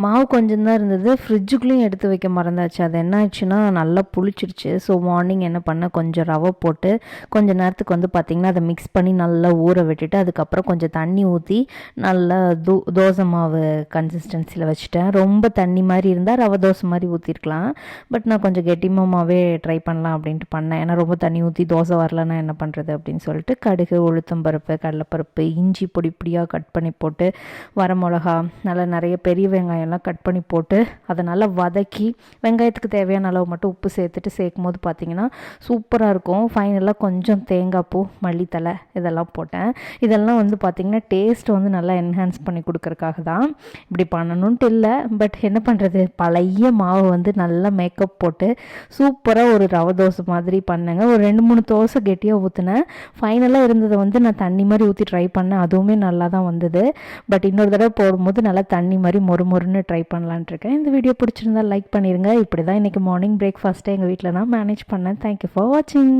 மாவு கொஞ்சம் தான் இருந்தது. ஃப்ரிட்ஜுக்குள்ளேயும் எடுத்து வைக்க மறந்தாச்சு. அது என்ன ஆச்சுன்னா நல்லா புளிச்சிருச்சு. ஸோ மார்னிங் என்ன பண்ணேன், கொஞ்சம் ரவை போட்டு கொஞ்ச நேரத்துக்கு வந்து பார்த்திங்கன்னா அதை மிக்ஸ் பண்ணி நல்லா ஊற விட்டுட்டு அதுக்கப்புறம் கொஞ்சம் தண்ணி ஊற்றி நல்லா தோசை மாவு கன்சிஸ்டன்சியில் வச்சுட்டேன். ரொம்ப தண்ணி மாதிரி இருந்தால் ரவை தோசை மாதிரி ஊற்றிருக்கலாம். பட் நான் கொஞ்சம் கெட்டிமமாகவே ட்ரை பண்ணலாம் அப்படின்ட்டு பண்ணேன். ஏன்னா ரொம்ப தண்ணி ஊற்றி தோசை வரலன்னா என்ன பண்ணுறது அப்படின்னு சொல்லிட்டு கடுகு, உளுத்தம்பருப்பு, கடலைப்பருப்பு, இஞ்சி பொடி பொடியாக கட் பண்ணி போட்டு, வரமிளகா, நல்லா நிறைய பெரிய வெங்காயம்லாம் கட் பண்ணி போட்டு அதை நல்லா வதக்கி வெங்காயத்துக்கு தேவையான அளவு மட்டும் உப்பு சேர்க்கும் போது பார்த்திங்கன்னா சூப்பராக இருக்கும். ஃபைனலாக கொஞ்சம் தேங்காய் பூ, மல்லித்தலை இதெல்லாம் போட்டேன். இதெல்லாம் வந்து பார்த்திங்கன்னா டேஸ்ட் வந்து நல்லா என்ஹான்ஸ் பண்ணி கொடுக்கறக்காக தான் இப்படி பண்ணணுன்ட்டு இல்லை. பட் என்ன பண்ணுறது, பழைய மாவு வந்து நல்லா மேக்கப் போட்டு சூப்பராக ஒரு ரவை தோசை மாதிரி பண்ணேங்க. ஒரு 2-3 தோசை கெட்டியாக ஊற்றினேன். ஃபைனலாக இருந்ததை வந்து நான் தண்ணி மாதிரி ஊற்றி ட்ரை பண்ணேன். அதுவுமே நல்லா தான் வந்தது. பட் இன்னொரு தடவை போடும்போது நல்லா தண்ணி மாதிரி மொறுன்னு ட்ரை பண்ணலான்ட்டு இருக்கேன். இந்த வீடியோ பிடிச்சிருந்தா லைக் பண்ணிடுங்க. இப்படி தான் இன்றைக்கி மார்னிங் பிரேக்ஃபாஸ்ட்டை எங்கள் வீட்டில் நான் மேனேஜ் பண்ணேன். தேங்க்யூ ஃபார் வாட்சிங்.